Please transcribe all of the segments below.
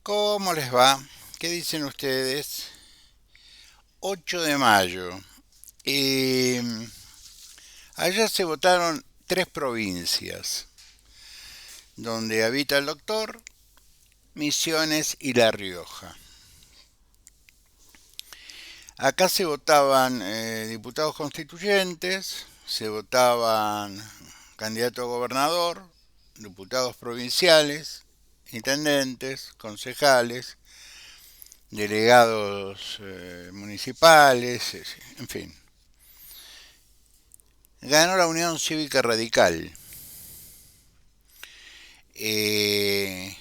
¿Cómo les va? ¿Qué dicen ustedes? 8 de mayo. Eh, Allá se votaron tres provincias, donde habita el doctor, Misiones y La Rioja. Acá se votaban diputados constituyentes, se votaban candidato a gobernador, diputados provinciales, intendentes, concejales, delegados municipales, en fin. Ganó la Unión Cívica Radical. eh,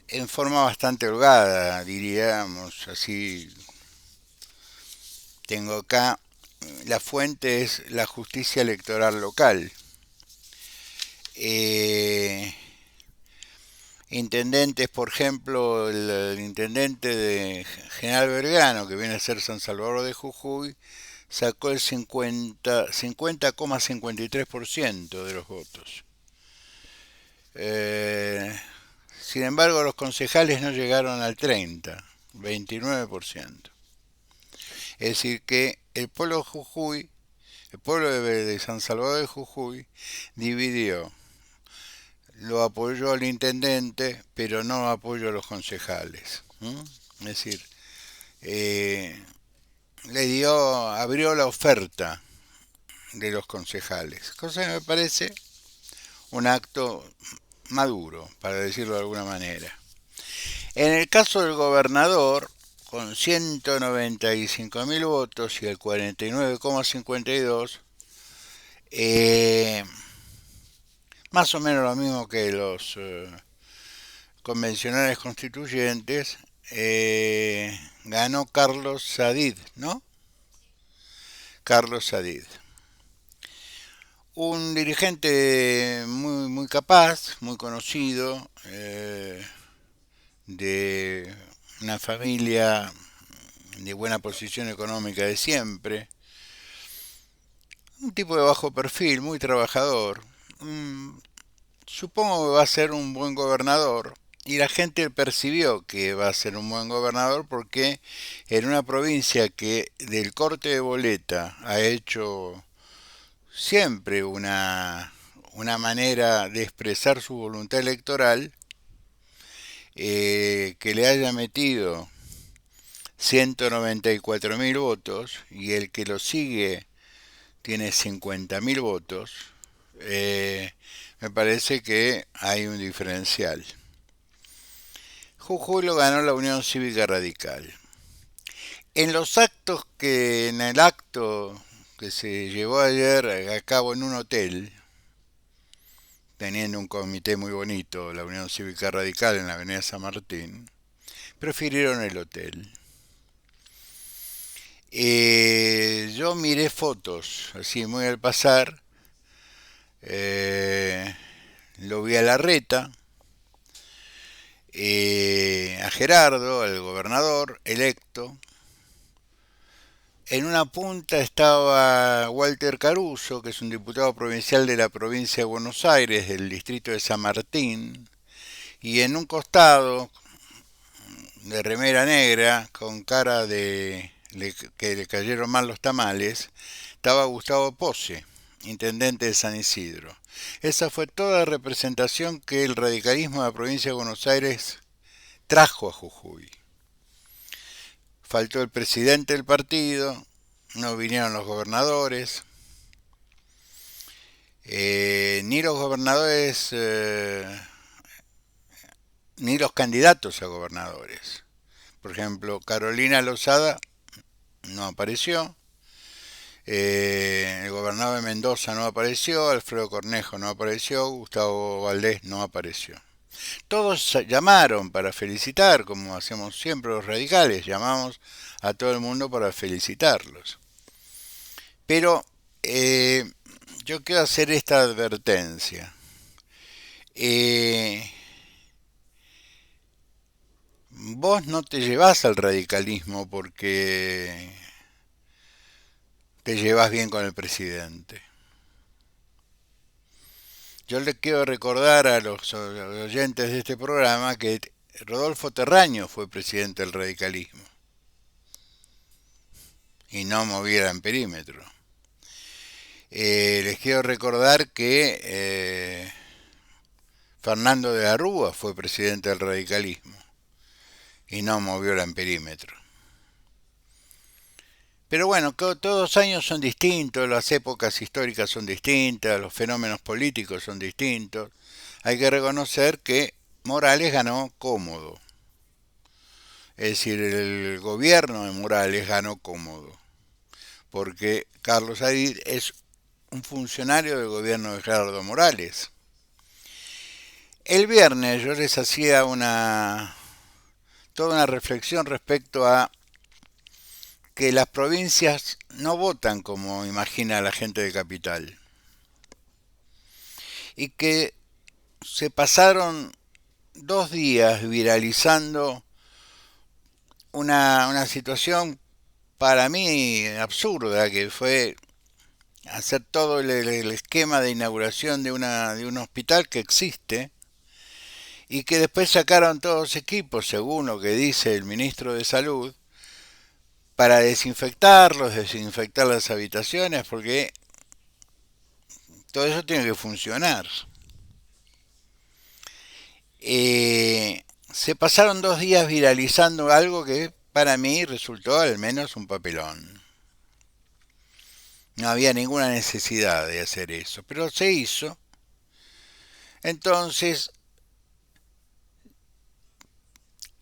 en forma bastante holgada, diríamos así. Tengo acá, la fuente es la justicia electoral local. Eh, Intendentes, por ejemplo, el intendente de General Belgrano, que viene a ser San Salvador de Jujuy, sacó el 50,53% de los votos. Eh, Sin embargo, los concejales no llegaron al 30, 29%. Es decir, que el pueblo de Jujuy, el pueblo de San Salvador de Jujuy, dividió. Lo apoyó al intendente, pero no apoyó a los concejales. Es decir, eh, abrió la oferta de los concejales, cosa que me parece un acto maduro, para decirlo de alguna manera. En el caso del gobernador, con 195.000 votos y el 49,52, eh, más o menos lo mismo que los convencionales constituyentes, ganó Carlos Said, ¿no? Carlos Said. Un dirigente muy capaz, muy conocido, de una familia de buena posición económica de siempre, un tipo de bajo perfil, muy trabajador. Supongo que va a ser un buen gobernador. Y la gente percibió que va a ser un buen gobernador porque en una provincia que del corte de boleta ha hecho siempre una manera de expresar su voluntad electoral, que le haya metido 194.000 votos y el que lo sigue tiene 50.000 votos, me parece que hay un diferencial. Jujuy lo ganó la Unión Cívica Radical. En el acto que se llevó ayer a cabo en un hotel, teniendo un comité muy bonito, la Unión Cívica Radical en la Avenida San Martín, prefirieron el hotel. Yo miré fotos, así muy al pasar, eh, lo vi a Larreta, a Gerardo, al gobernador electo. En una punta estaba Walter Caruso, que es un diputado provincial de la provincia de Buenos Aires, del distrito de San Martín, y en un costado, de remera negra, con cara de que le cayeron mal los tamales, estaba Gustavo Pose, intendente de San Isidro. Esa fue toda la representación que el radicalismo de la provincia de Buenos Aires trajo a Jujuy. Faltó el presidente del partido, no vinieron los gobernadores, ni los gobernadores, ni los candidatos a gobernadores. Por ejemplo, Carolina Lozada no apareció, el gobernador de Mendoza no apareció, Alfredo Cornejo no apareció, Gustavo Valdés no apareció. Todos llamaron para felicitar, como hacemos siempre los radicales, llamamos a todo el mundo para felicitarlos. Pero yo quiero hacer esta advertencia. Eh, Vos no te llevas al radicalismo porque te llevas bien con el presidente. Yo le quiero recordar a los oyentes de este programa que Rodolfo Terraño fue presidente del radicalismo y no movieran perímetro. Les quiero recordar que Fernando de la Rúa fue presidente del radicalismo y no movió el amperímetro. Pero bueno, todos los años son distintos, las épocas históricas son distintas, los fenómenos políticos son distintos. Hay que reconocer que Morales ganó cómodo. Es decir, el gobierno de Morales ganó cómodo, porque Carlos Said es un funcionario del gobierno de Gerardo Morales. El viernes yo les hacía toda una reflexión respecto a que las provincias no votan como imagina la gente de Capital y que se pasaron 2 días viralizando una situación para mí absurda, que fue hacer todo el esquema de inauguración de un hospital que existe y que después sacaron todos los equipos, según lo que dice el ministro de Salud, para desinfectarlos, desinfectar las habitaciones, porque todo eso tiene que funcionar. Se pasaron 2 días viralizando algo que para mí resultó al menos un papelón. No había ninguna necesidad de hacer eso, pero se hizo. Entonces,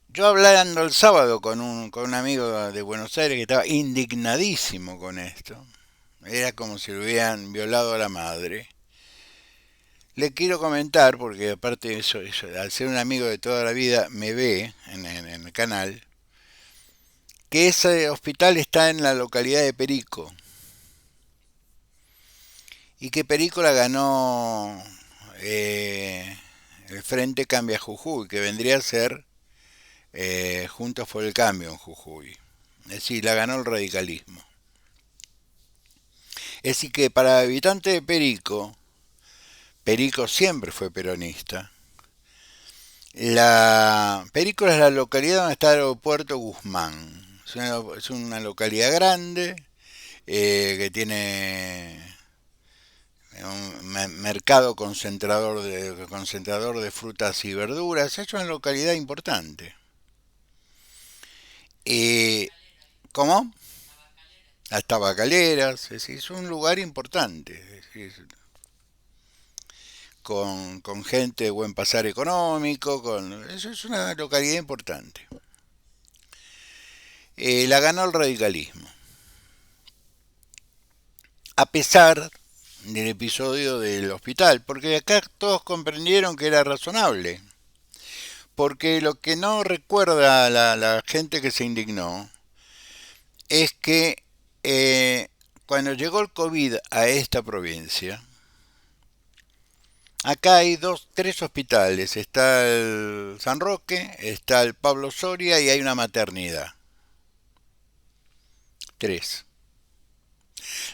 yo hablando el sábado con un amigo de Buenos Aires que estaba indignadísimo con esto. Era como si le hubieran violado a la madre. Le quiero comentar, porque aparte de eso, al ser un amigo de toda la vida, me ve en el canal, que ese hospital está en la localidad de Perico. Y que Perico la ganó el Frente Cambia Jujuy, que vendría a ser Juntos por el Cambio en Jujuy. Es decir, la ganó el radicalismo. Es decir, que para habitantes de Perico, Perico siempre fue peronista. Perico es la localidad donde está el aeropuerto Guzmán. Es una localidad grande que tiene un mercado concentrador de frutas y verduras. Es una localidad importante. ¿Cómo? Las tabacaleras. Es decir, es un lugar importante. Es decir, con gente de buen pasar económico, eso es una localidad importante. La ganó el radicalismo. A pesar del episodio del hospital, porque acá todos comprendieron que era razonable. Porque lo que no recuerda la gente que se indignó es que cuando llegó el COVID a esta provincia, acá hay tres hospitales. Está el San Roque, está el Pablo Soria y hay una maternidad. 3.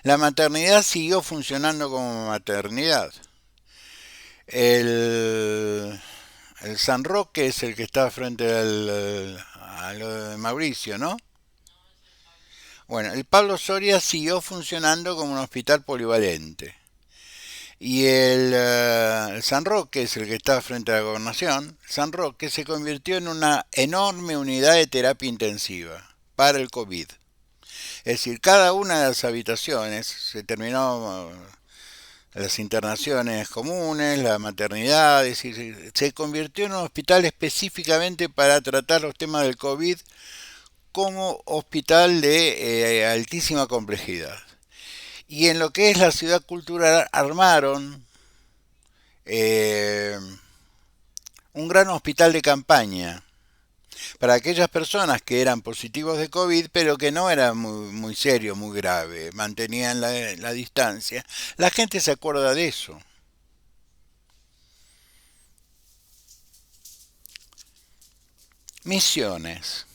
La maternidad siguió funcionando como maternidad. El San Roque es el que está frente a lo de Mauricio, ¿no? Bueno, el Pablo Soria siguió funcionando como un hospital polivalente. Y el San Roque es el que está frente a la gobernación. San Roque se convirtió en una enorme unidad de terapia intensiva para el COVID. Es decir, cada una de las habitaciones se terminó las internaciones comunes, la maternidad, es decir, se convirtió en un hospital específicamente para tratar los temas del COVID como hospital de altísima complejidad. Y en lo que es la ciudad cultural armaron un gran hospital de campaña para aquellas personas que eran positivos de COVID, pero que no era muy serio, muy grave, mantenían la distancia. La gente se acuerda de eso. Misiones.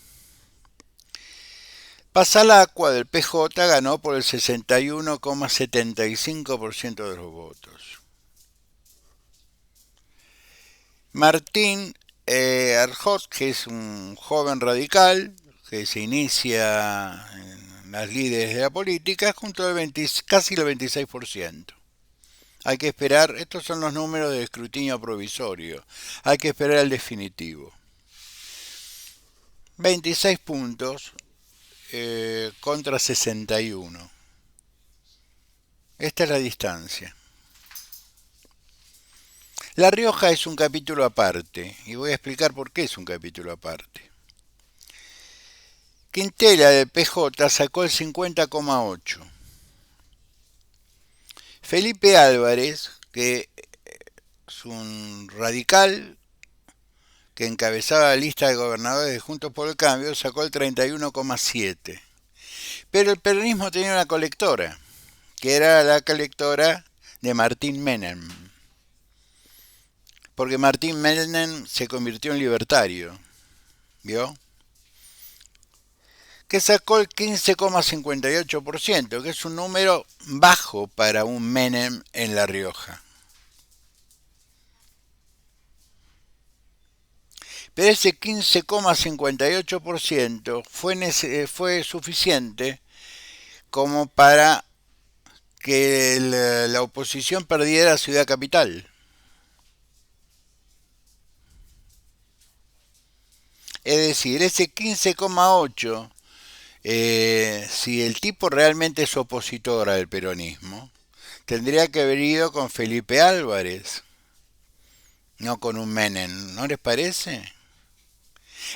Pasalacqua del PJ ganó por el 61,75% de los votos. Martín Arjot, que es un joven radical que se inicia en las lides de la política, junto al casi el 26%. Hay que esperar, estos son los números de escrutinio provisorio, hay que esperar el definitivo. 26 puntos contra 61. Esta es la distancia. La Rioja es un capítulo aparte, y voy a explicar por qué es un capítulo aparte. Quintela del PJ sacó el 50,8. Felipe Álvarez, que es un radical que encabezaba la lista de gobernadores de Juntos por el Cambio, sacó el 31,7. Pero el peronismo tenía una colectora, que era la colectora de Martín Menem. Porque Martín Menem se convirtió en libertario, ¿vio? Que sacó el 15,58%, que es un número bajo para un Menem en La Rioja. Pero ese 15,58% fue suficiente como para que la oposición perdiera Ciudad Capital. Es decir, ese 15,8%, si el tipo realmente es opositor al peronismo, tendría que haber ido con Felipe Álvarez, no con un Menem, ¿no les parece?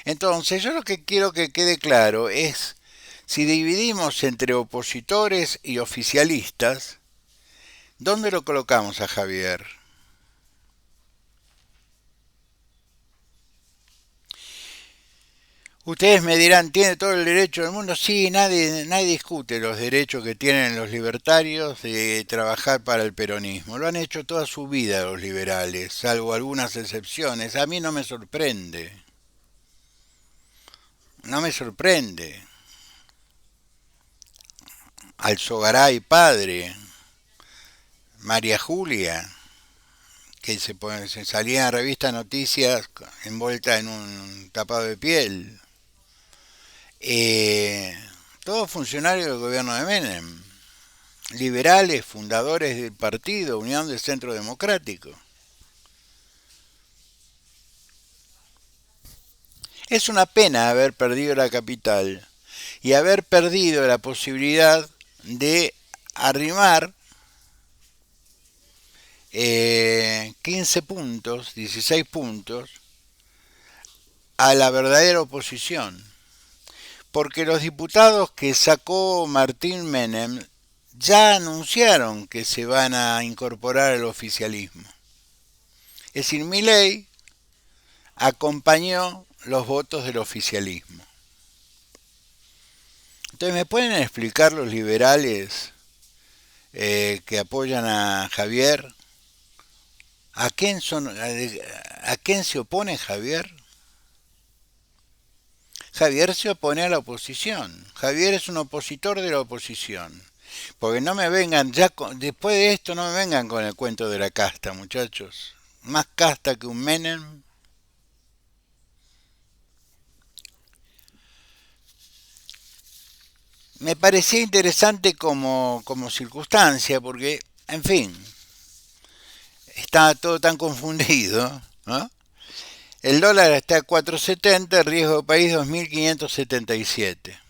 Entonces, yo lo que quiero que quede claro es, si dividimos entre opositores y oficialistas, ¿dónde lo colocamos a Javier? Ustedes me dirán, ¿tiene todo el derecho del mundo? Sí, nadie discute los derechos que tienen los libertarios de trabajar para el peronismo. Lo han hecho toda su vida los liberales, salvo algunas excepciones. A mí no me sorprende. No me sorprende. Alzogaray padre, María Julia, que se salía en revista Noticias envuelta en un tapado de piel. Eh, Todos funcionarios del gobierno de Menem, liberales, fundadores del partido Unión del Centro Democrático. Es una pena haber perdido la capital y haber perdido la posibilidad de arrimar 15 puntos, 16 puntos a la verdadera oposición. Porque los diputados que sacó Martín Menem ya anunciaron que se van a incorporar al oficialismo. Es decir, Milei acompañó los votos del oficialismo. Entonces, ¿me pueden explicar los liberales que apoyan a Javier? ¿A quién se opone Javier? Javier se opone a la oposición. Javier es un opositor de la oposición. Porque no me vengan, después de esto no me vengan con el cuento de la casta, muchachos. Más casta que un Menem. Me parecía interesante como circunstancia, porque, en fin, está todo tan confundido, ¿no? El dólar está a 4,70, riesgo de país 2.577.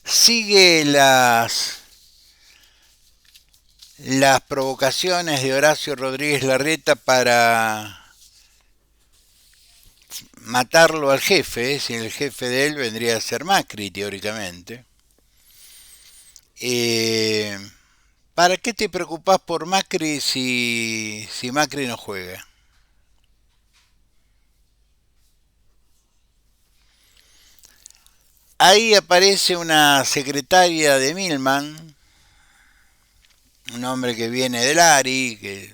Sigue las provocaciones de Horacio Rodríguez Larreta para matarlo al jefe, si el jefe de él vendría a ser Macri, teóricamente. ¿Para qué te preocupás por Macri si Macri no juega? Ahí aparece una secretaria de Milman, un hombre que viene del ARI,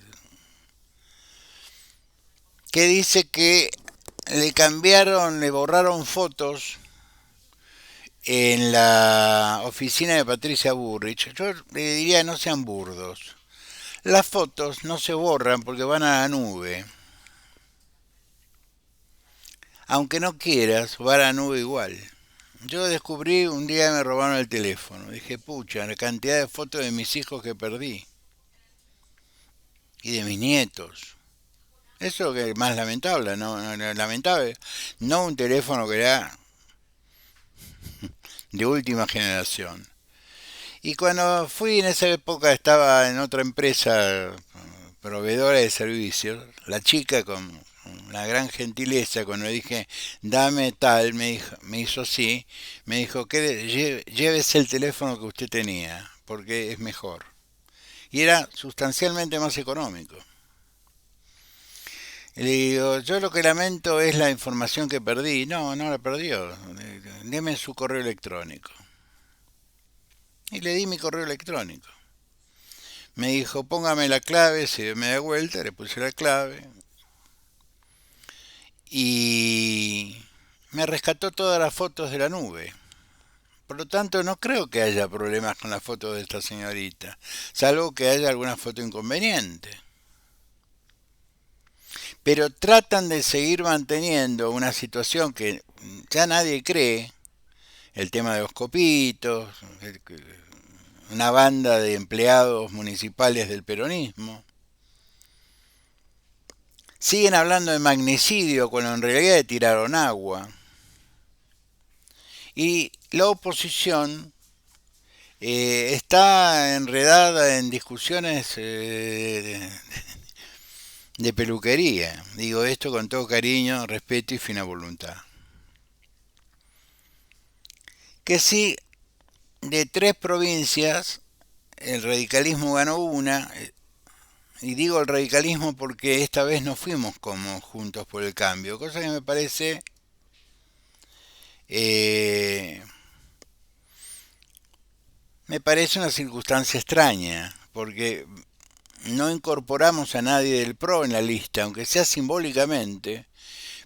que dice que le borraron fotos en la oficina de Patricia Burrich. Yo le diría no sean burdos. Las fotos no se borran porque van a la nube. Aunque no quieras, va a la nube igual. Yo descubrí un día me robaron el teléfono. Dije, pucha, la cantidad de fotos de mis hijos que perdí. Y de mis nietos. Eso es lo que es más lamentable, lamentable. No un teléfono que era de última generación. Y cuando fui en esa época estaba en otra empresa proveedora de servicios. La chica con una gran gentileza cuando le dije dame tal, me hizo así, me dijo que llévese el teléfono que usted tenía porque es mejor. Y era sustancialmente más económico. Y le digo, yo lo que lamento es la información que perdí. No, no la perdió. Deme su correo electrónico. Y le di mi correo electrónico. Me dijo, póngame la clave, se dio media vuelta, le puse la clave y me rescató todas las fotos de la nube. Por lo tanto, no creo que haya problemas con las fotos de esta señorita, salvo que haya alguna foto inconveniente. Pero tratan de seguir manteniendo una situación que ya nadie cree, el tema de los copitos, una banda de empleados municipales del peronismo. Siguen hablando de magnicidio cuando en realidad tiraron agua. Y la oposición está enredada en discusiones de peluquería. Digo esto con todo cariño, respeto y fina voluntad. Que si de tres provincias el radicalismo ganó una, y digo el radicalismo porque esta vez no fuimos como Juntos por el Cambio, cosa que eh, me parece una circunstancia extraña, porque no incorporamos a nadie del PRO en la lista, aunque sea simbólicamente,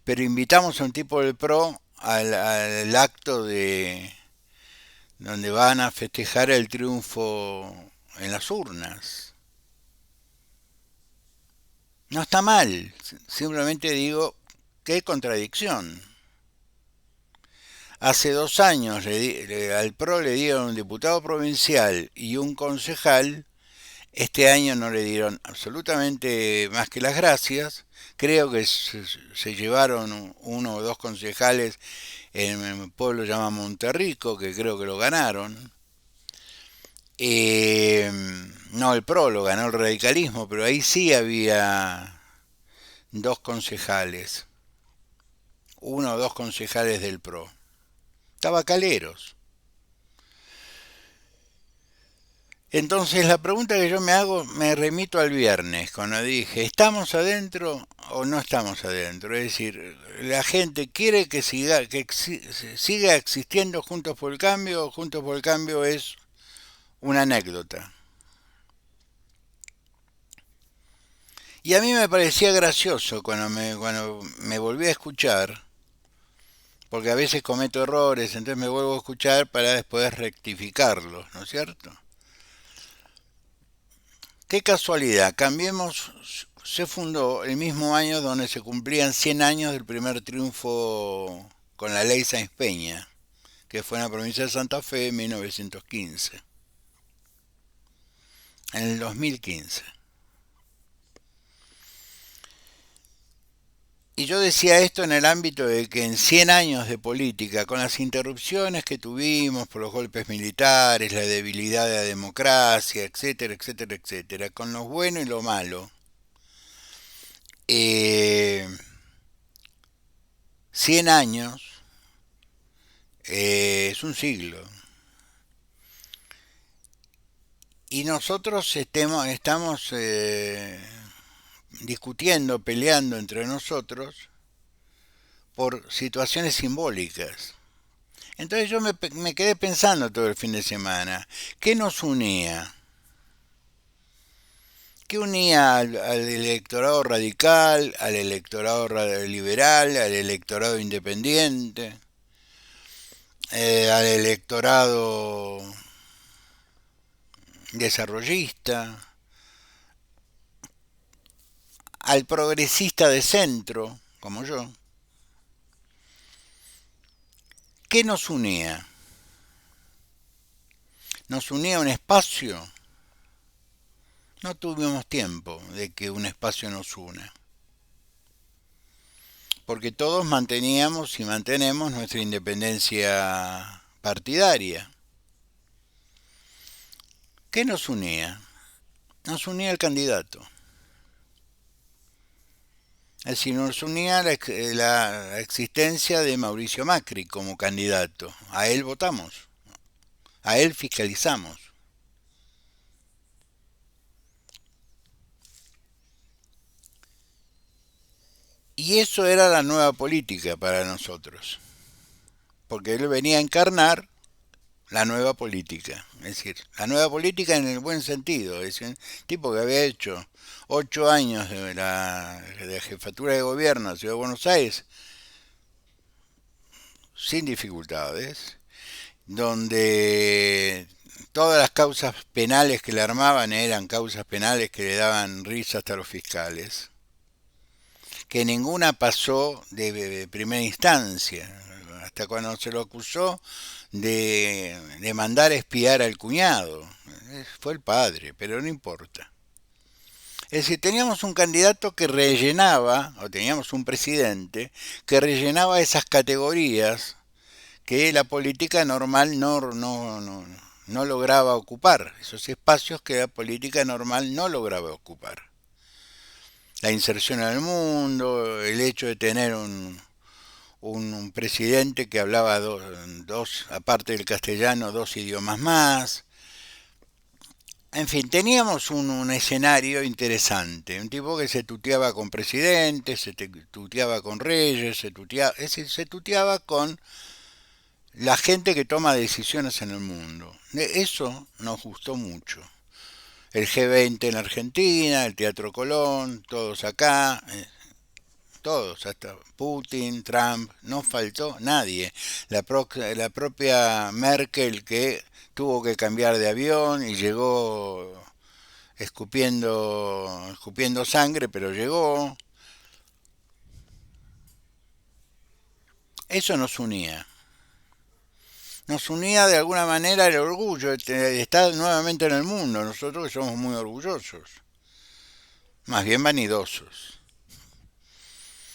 pero invitamos a un tipo del PRO al acto de donde van a festejar el triunfo en las urnas. No está mal, simplemente digo, qué contradicción. Hace 2 años al PRO le dieron un diputado provincial y un concejal. Este año no le dieron absolutamente más que las gracias. Creo que se llevaron uno o dos concejales en el pueblo llamado Monterrico, que creo que lo ganaron. Eh, no, el PRO lo ganó el radicalismo, pero ahí sí había dos concejales, uno o dos concejales del PRO. Tabacaleros. Entonces la pregunta que yo me hago, me remito al viernes, cuando dije, ¿estamos adentro o no estamos adentro? Es decir, la gente quiere que siga existiendo Juntos por el Cambio, o Juntos por el Cambio es una anécdota. Y a mí me parecía gracioso cuando me volví a escuchar, porque a veces cometo errores, entonces me vuelvo a escuchar para después rectificarlos, ¿no es cierto? Qué casualidad, Cambiemos se fundó el mismo año donde se cumplían 100 años del primer triunfo con la ley Sáenz Peña, que fue en la provincia de Santa Fe en 1915, en el 2015. Y yo decía esto en el ámbito de que en 100 años de política, con las interrupciones que tuvimos por los golpes militares, la debilidad de la democracia, etcétera, etcétera, etcétera, con lo bueno y lo malo, eh, 100 años es un siglo. Y nosotros estamos discutiendo, peleando entre nosotros por situaciones simbólicas. Entonces yo me quedé pensando todo el fin de semana, ¿qué nos unía? ¿Qué unía al electorado radical, al electorado liberal, al electorado independiente, al electorado desarrollista, al progresista de centro, como yo. ¿Qué nos unía? ¿Nos unía un espacio? No tuvimos tiempo de que un espacio nos una, porque todos manteníamos y mantenemos nuestra independencia partidaria. ¿Qué nos unía? Nos unía el candidato. Es decir, nos unía la existencia de Mauricio Macri como candidato. A él votamos, a él fiscalizamos. Y eso era la nueva política para nosotros, porque él venía a encarnar la nueva política, es decir, la nueva política en el buen sentido, es un tipo que había hecho 8 años de jefatura de gobierno de la Ciudad de Buenos Aires sin dificultades, donde todas las causas penales que le armaban eran causas penales que le daban risa hasta a los fiscales, que ninguna pasó de primera instancia, hasta cuando se lo acusó de mandar a espiar al cuñado. Fue el padre, pero no importa. Es decir, teníamos un candidato que rellenaba, o teníamos un presidente que rellenaba esas categorías que la política normal no lograba ocupar, esos espacios que la política normal no lograba ocupar. La inserción en el mundo, el hecho de tener un presidente que hablaba aparte del castellano, dos idiomas más. En fin, teníamos un escenario interesante, un tipo que se tuteaba con presidentes, tuteaba con reyes, es decir, se tuteaba con la gente que toma decisiones en el mundo. Eso nos gustó mucho. El G20 en Argentina, el Teatro Colón, todos acá, todos, hasta Putin, Trump, no faltó nadie. La propia Merkel que tuvo que cambiar de avión y llegó escupiendo sangre, pero llegó. Eso nos unía. Nos unía de alguna manera el orgullo de estar nuevamente en el mundo. Nosotros que somos muy orgullosos, más bien vanidosos.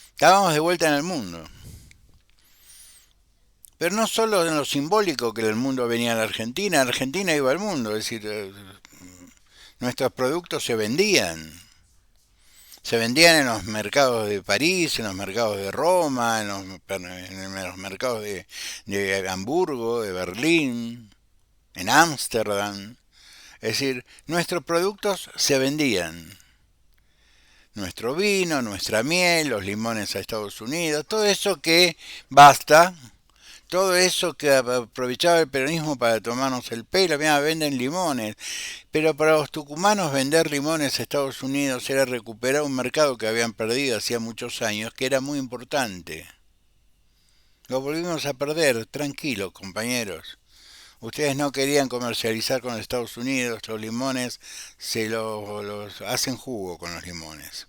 Estábamos de vuelta en el mundo. Pero no solo en lo simbólico que el mundo venía a la Argentina iba al mundo, es decir, nuestros productos se vendían en los mercados de París, en los mercados de Roma, en los mercados de Hamburgo, de Berlín, en Ámsterdam. Es decir, nuestros productos se vendían. Nuestro vino, nuestra miel, los limones a Estados Unidos, todo eso que basta, todo eso que aprovechaba el peronismo para tomarnos el pelo, mira, venden limones. Pero para los tucumanos vender limones a Estados Unidos era recuperar un mercado que habían perdido hacía muchos años, que era muy importante. Lo volvimos a perder, tranquilos compañeros. Ustedes no querían comercializar con Estados Unidos, los limones los hacen jugo con los limones.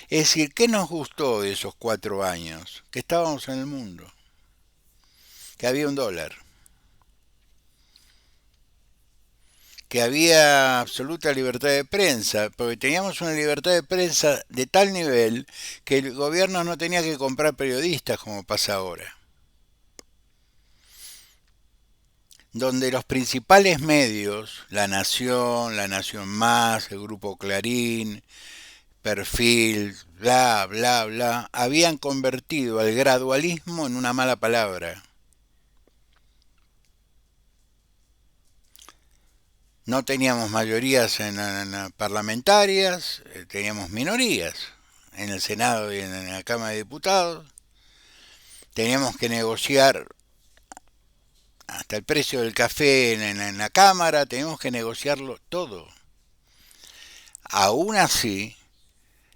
Es decir, ¿qué nos gustó de esos 4 años? Que estábamos en el mundo, que había un dólar, que había absoluta libertad de prensa, porque teníamos una libertad de prensa de tal nivel que el gobierno no tenía que comprar periodistas como pasa ahora, donde los principales medios, La Nación Más, el Grupo Clarín, Perfil, bla, bla, bla, habían convertido al gradualismo en una mala palabra. No teníamos mayorías en parlamentarias, teníamos minorías en el Senado y en la Cámara de Diputados. Teníamos que negociar hasta el precio del café en la Cámara, teníamos que negociarlo todo. Aún así,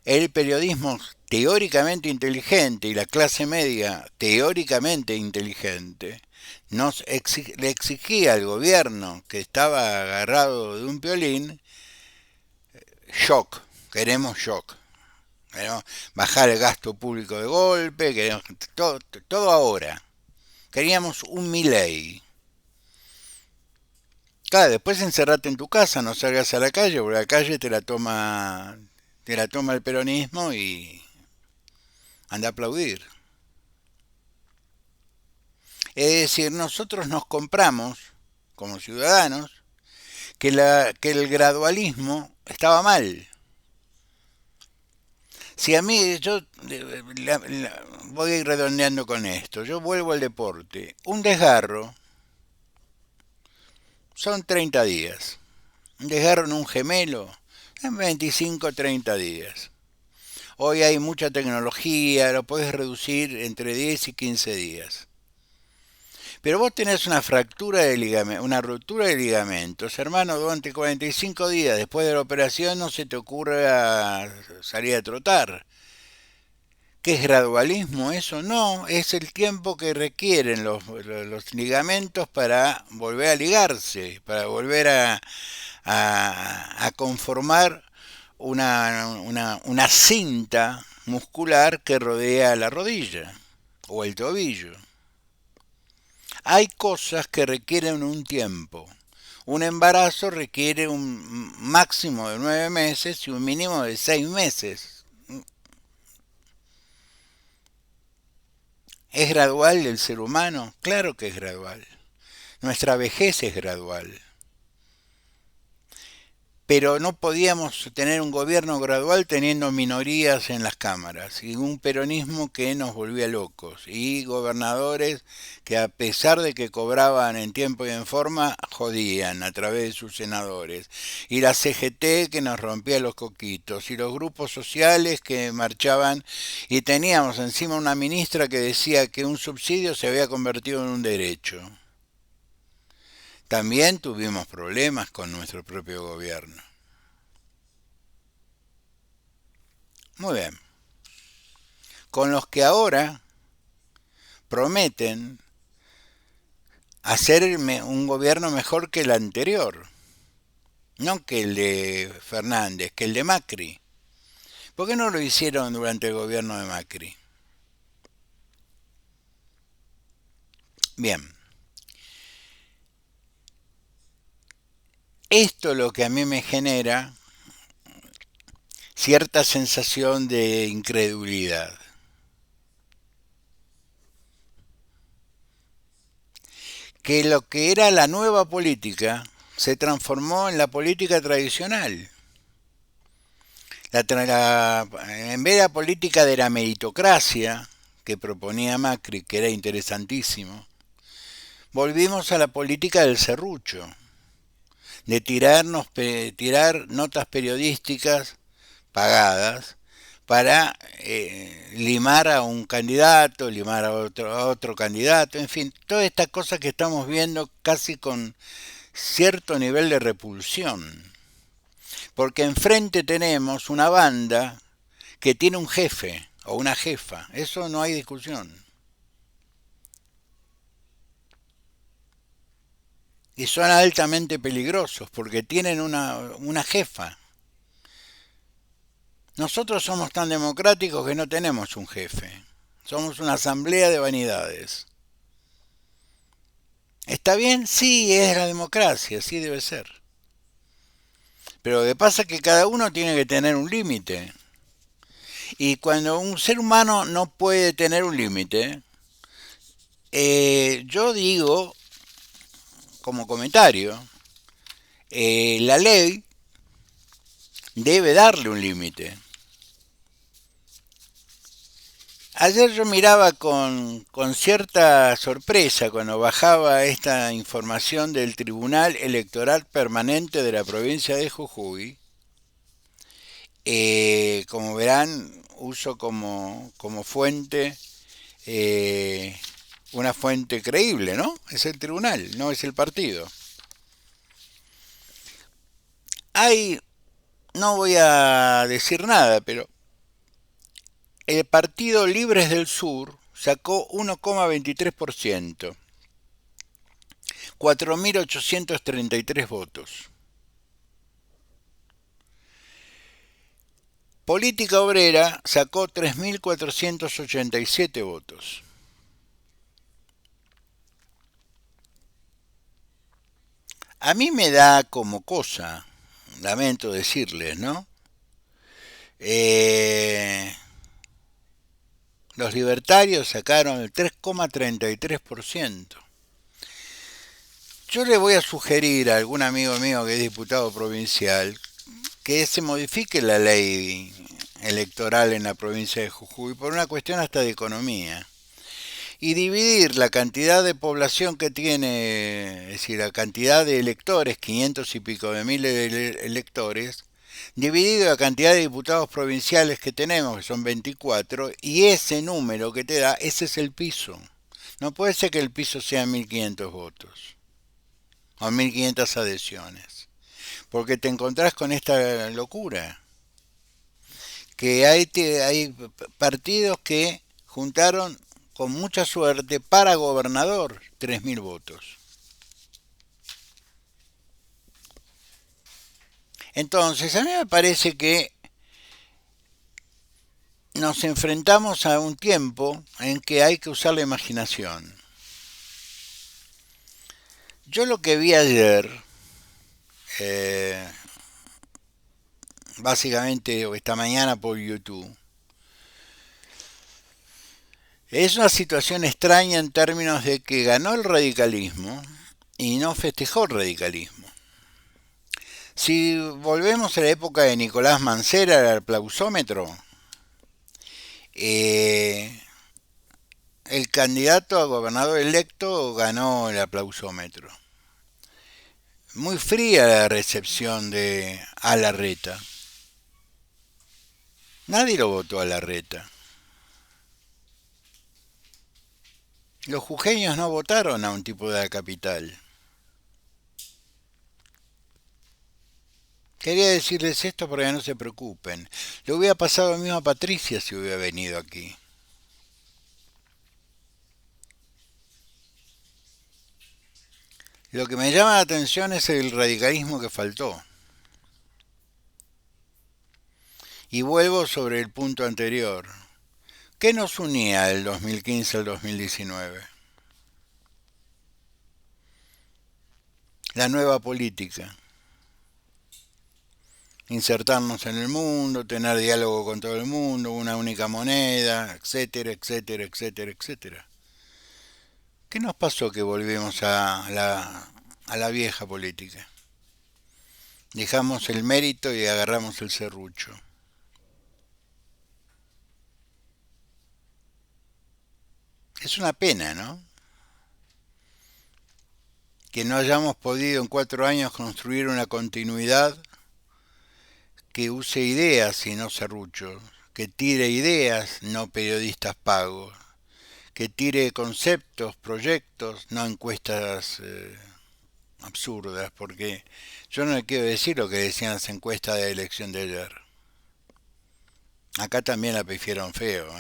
el periodismo teóricamente inteligente y la clase media teóricamente inteligente le exigía al gobierno que estaba agarrado de un violín shock. queremos shock, queremos bajar el gasto público de golpe, queremos todo, todo ahora. Queríamos un Milei. Claro, después encerrate en tu casa, no salgas a la calle, porque la calle te la toma el peronismo y anda a aplaudir. Es decir, nosotros nos compramos, como ciudadanos, que el gradualismo estaba mal. Si a mí, voy a ir redondeando con esto, yo vuelvo al deporte. Un desgarro son 30 días. Un desgarro en un gemelo en 25 30 días. Hoy hay mucha tecnología, lo puedes reducir entre 10 y 15 días. Pero vos tenés una fractura de ligamento, una ruptura de ligamentos, hermano, durante 45 días después de la operación no se te ocurre salir a trotar. ¿Qué es gradualismo eso? No, es el tiempo que requieren los ligamentos para volver a ligarse, para volver a conformar una cinta muscular que rodea la rodilla o el tobillo. Hay cosas que requieren un tiempo. Un embarazo requiere un máximo de 9 meses y un mínimo de 6 meses. ¿Es gradual el ser humano? Claro que es gradual. Nuestra vejez es gradual. Pero no podíamos tener un gobierno gradual teniendo minorías en las cámaras y un peronismo que nos volvía locos y gobernadores que a pesar de que cobraban en tiempo y en forma, jodían a través de sus senadores y la CGT que nos rompía los coquitos y los grupos sociales que marchaban y teníamos encima una ministra que decía que un subsidio se había convertido en un derecho. También tuvimos problemas con nuestro propio gobierno. Muy bien. Con los que ahora prometen hacer un gobierno mejor que el anterior. No que el de Fernández, que el de Macri. ¿Por qué no lo hicieron durante el gobierno de Macri? Bien. Esto es lo que a mí me genera cierta sensación de incredulidad. Que lo que era la nueva política se transformó en la política tradicional. En vez de la política de la meritocracia que proponía Macri, que era interesantísimo, volvimos a la política del serrucho, de tirar notas periodísticas pagadas para limar a un candidato, limar a otro candidato, en fin, todas estas cosas que estamos viendo casi con cierto nivel de repulsión. Porque enfrente tenemos una banda que tiene un jefe o una jefa, eso no hay discusión. Y son altamente peligrosos porque tienen una jefa. Nosotros somos tan democráticos que no tenemos un jefe. Somos una asamblea de vanidades. ¿Está bien? Sí, es la democracia, sí debe ser. Pero lo que pasa es que cada uno tiene que tener un límite. Y cuando un ser humano no puede tener un límite, yo digo, como comentario, la ley debe darle un límite. Ayer yo miraba con cierta sorpresa cuando bajaba esta información del Tribunal Electoral Permanente de la provincia de Jujuy. Como verán, uso como fuente una fuente creíble, ¿no? Es el tribunal, no es el partido. Hay, no voy a decir nada, pero el partido Libres del Sur sacó 1,23%, 4.833 votos. Política Obrera sacó 3.487 votos. A mí me da como cosa, lamento decirles, ¿no? Eh, los libertarios sacaron el 3,33%. Yo le voy a sugerir a algún amigo mío que es diputado provincial que se modifique la ley electoral en la provincia de Jujuy por una cuestión hasta de economía y dividir la cantidad de población que tiene, es decir, la cantidad de electores, 500 y pico de mil electores, dividido la cantidad de diputados provinciales que tenemos, que son 24, y ese número que te da, ese es el piso. No puede ser que el piso sea 1.500 votos o 1.500 adhesiones, porque te encontrás con esta locura, que hay partidos que juntaron con mucha suerte para gobernador 3.000 votos. Entonces, a mí me parece que nos enfrentamos a un tiempo en que hay que usar la imaginación. Yo lo que vi ayer, eh, básicamente o esta mañana por YouTube, es una situación extraña en términos de que ganó el radicalismo y no festejó el radicalismo. Si volvemos a la época de Nicolás Mancera, el aplausómetro, eh, el candidato a gobernador electo ganó el aplausómetro. Muy fría la recepción de Alarreta. Nadie lo votó a Alarreta. Los jujeños no votaron a un tipo de la capital. Quería decirles esto para que no se preocupen. Le hubiera pasado lo mismo a Patricia si hubiera venido aquí. Lo que me llama la atención es el radicalismo que faltó. Y vuelvo sobre el punto anterior. ¿Qué nos unía del 2015 al 2019? La nueva política. Insertarnos en el mundo, tener diálogo con todo el mundo, una única moneda, etcétera, etcétera, etcétera, etcétera. ¿Qué nos pasó que volvimos a la vieja política? Dejamos el mérito y agarramos el serrucho. Es una pena, ¿no? Que no hayamos podido en 4 años construir una continuidad que use ideas y no serruchos, que tire ideas, no periodistas pagos, que tire conceptos, proyectos, no encuestas absurdas, porque yo no le quiero decir lo que decían las encuestas de elección de ayer. Acá también la pifieron feo.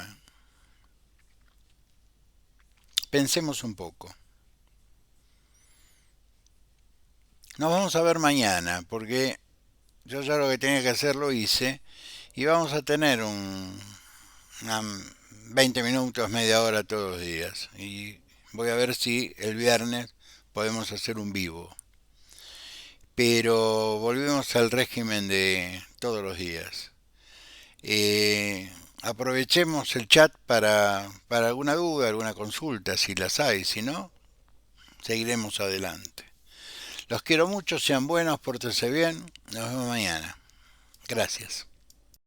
Pensemos un poco. Nos vamos a ver mañana, porque yo ya lo que tenía que hacer lo hice, y vamos a tener una 20 minutos, media hora todos los días. Y voy a ver si el viernes podemos hacer un vivo. Pero volvemos al régimen de todos los días. Aprovechemos el chat para alguna duda, alguna consulta, si las hay. Si no, seguiremos adelante. Los quiero mucho, sean buenos, pórtense bien. Nos vemos mañana. Gracias.